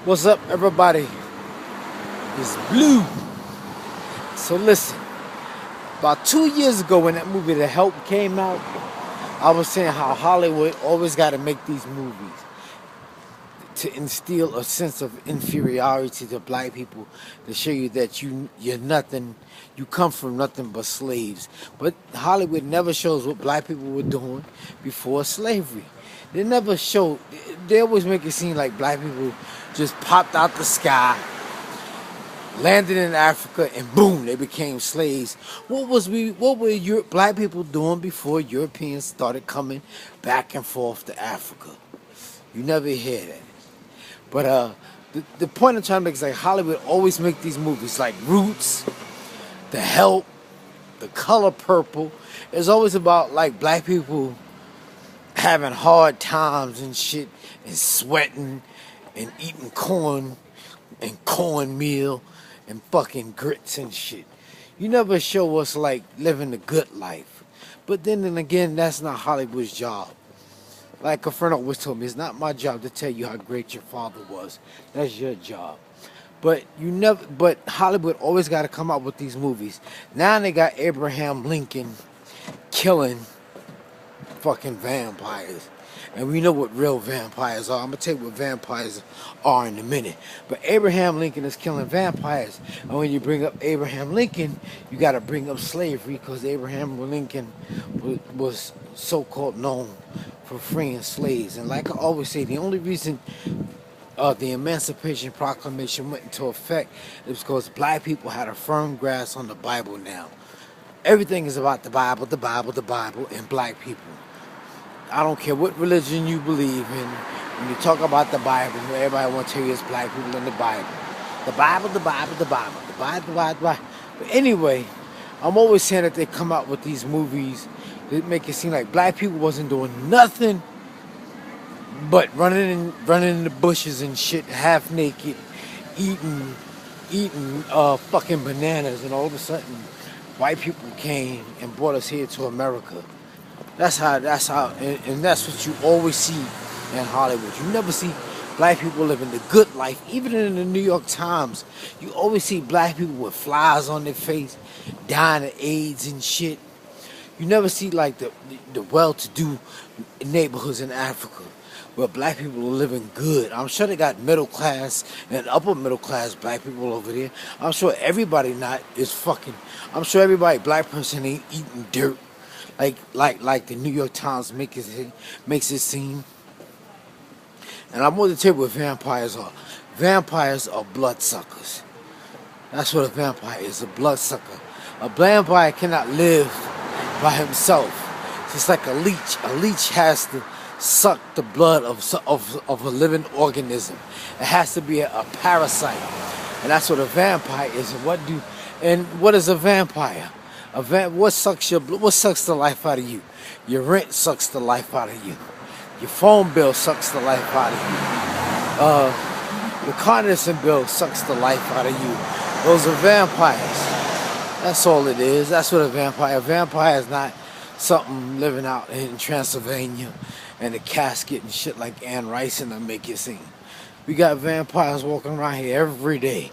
What's up, everybody? It's Blue. So listen, about 2 years ago when that movie The Help came out, I was saying how Hollywood always got to make these movies to instill a sense of inferiority to black people, to show you that you're nothing, you come from nothing but slaves. But Hollywood never shows what black people were doing before slavery. They never show. They always make it seem like black people just popped out the sky, landed in Africa, and boom, they became slaves. What were black people doing before Europeans started coming back and forth to Africa? You never hear that. But the point I'm trying to make is like Hollywood always make these movies like Roots, The Help, The Color Purple. It's always about like black people having hard times and shit and sweating and eating corn and cornmeal and fucking grits and shit. You never show us like living the good life. But then and again, that's not Hollywood's job. Like a friend always told me, it's not my job to tell you how great your father was. That's your job. But Hollywood always got to come out with these movies. Now they got Abraham Lincoln killing fucking vampires. And we know what real vampires are. I'm going to tell you what vampires are in a minute. But Abraham Lincoln is killing vampires. And when you bring up Abraham Lincoln, you got to bring up slavery, because Abraham Lincoln was so-called known for freeing slaves. And like I always say, the only reason the Emancipation Proclamation went into effect is because black people had a firm grasp on the Bible now. Everything is about the Bible, the Bible, the Bible, and black people. I don't care what religion you believe in. When you talk about the Bible, everybody wants to tell you it's black people in the Bible. The Bible, the Bible, the Bible, the Bible, the Bible, the Bible. But anyway, I'm always saying that they come out with these movies that make it seem like black people wasn't doing nothing but running in the bushes and shit, half naked, eating fucking bananas, and all of a sudden, white people came and brought us here to America. That's how, and that's what you always see in Hollywood. You never see black people living the good life. Even in the New York Times, you always see black people with flies on their face, dying of AIDS and shit. You never see like the well-to-do neighborhoods in Africa where black people are living good. I'm sure they got middle class and upper middle class black people over there. I'm sure everybody I'm sure everybody black person ain't eating dirt like the New York Times makes it seem. And I'm going to tell you what vampires are. Vampires are bloodsuckers. That's what a vampire is, a bloodsucker. A vampire cannot live by himself. It's like a leech. A leech has to suck the blood of a living organism. It has to be a parasite. And that's what a vampire is. And what is a vampire? What sucks the life out of you? Your rent sucks the life out of you. Your phone bill sucks the life out of you. Your cognizant bill sucks the life out of you. Those are vampires. That's all it is. That's what a vampire is not something living out in Transylvania and a casket and shit like Anne Rice and them make it seem. We got vampires walking around here every day.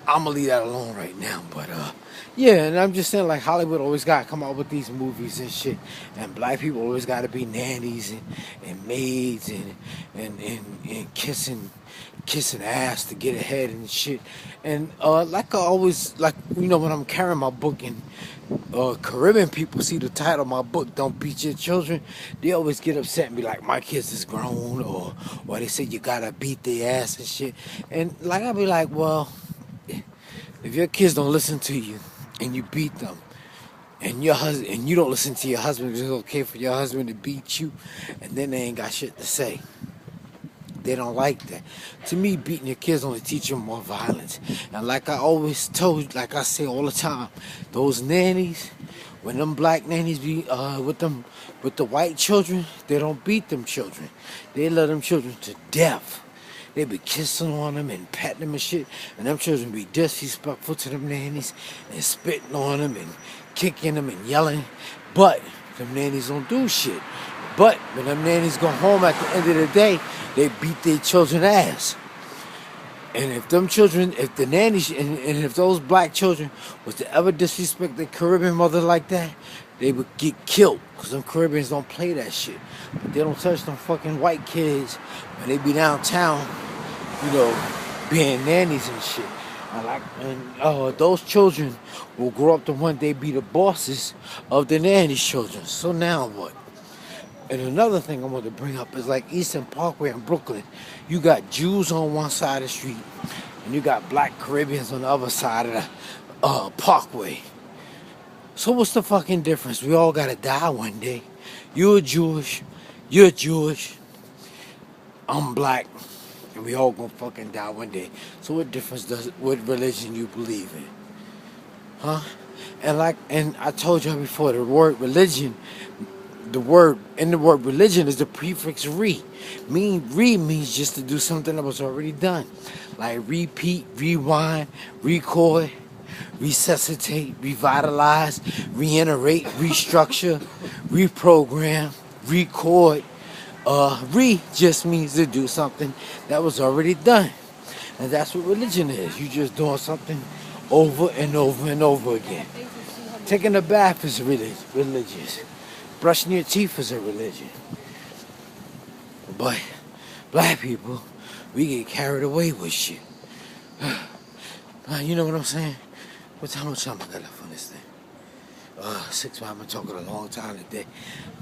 I'm gonna leave that alone right now, but yeah, and I'm just saying, like, Hollywood always gotta come out with these movies and shit, and black people always gotta be nannies and maids and kissing ass to get ahead and shit. And like I always, like, you know, when I'm carrying my book and Caribbean people see the title of my book, Don't Beat Your Children, they always get upset and be like, my kids is grown, or they say you gotta beat their ass and shit. And like, I'll be like, well, if your kids don't listen to you and you beat them, and you don't listen to your husband, it's okay for your husband to beat you, and then they ain't got shit to say. They don't like that. To me, beating your kids only teach them more violence. And like I always told, like I say all the time, those nannies, when them black nannies be with the white children, they don't beat them children. They love them children to death. They be kissing on them and patting them and shit, and them children be disrespectful to them nannies and spitting on them and kicking them and yelling. But them nannies don't do shit. But when them nannies go home at the end of the day, they beat their children ass. And if them children, if the nannies, and if those black children was to ever disrespect their Caribbean mother like that, they would get killed. Because them Caribbeans don't play that shit. But they don't touch them fucking white kids when they be downtown, you know, being nannies and shit. Those children will grow up to one day be the bosses of the nanny's children. So now what? And another thing I want to bring up is like Eastern Parkway in Brooklyn. You got Jews on one side of the street, and you got black Caribbeans on the other side of the Parkway. So what's the fucking difference? We all gotta die one day. You're Jewish, I'm black, and we all gonna fucking die one day. So what difference does what religion you believe in? Huh? And I told you before, the word religion, the word religion is the prefix re. Re means just to do something that was already done. Like repeat, rewind, record, resuscitate, revitalize, reiterate, restructure, reprogram, record. Re just means to do something that was already done. And that's what religion is. You just doing something over and over and over again. Taking a bath is religious. Brushing your teeth is a religion. But black people, we get carried away with shit. You know what I'm saying? How much time I got left on this thing? 6 I've been talking a long time today.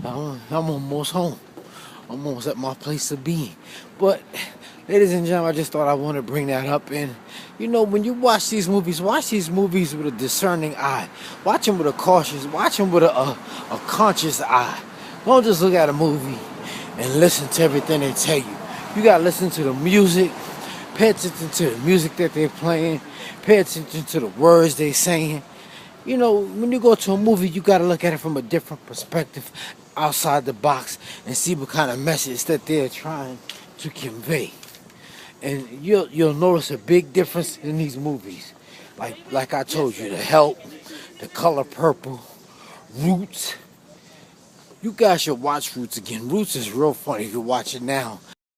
I'm almost home. I'm almost at my place to be. But, ladies and gentlemen, I just thought I want to bring that up. And, you know, when you watch these movies with a discerning eye. Watch them with a cautious, watch them with a conscious eye. Don't just look at a movie and listen to everything they tell you. You got to listen to the music. Pay attention to the music that they're playing. Pay attention to the words they're saying. You know, when you go to a movie, you got to look at it from a different perspective, outside the box, and see what kind of message that they're trying to convey. And you'll notice a big difference in these movies. Like I told you, The Help, The Color Purple, Roots. You guys should watch Roots again. Roots is real funny. You can watch it now.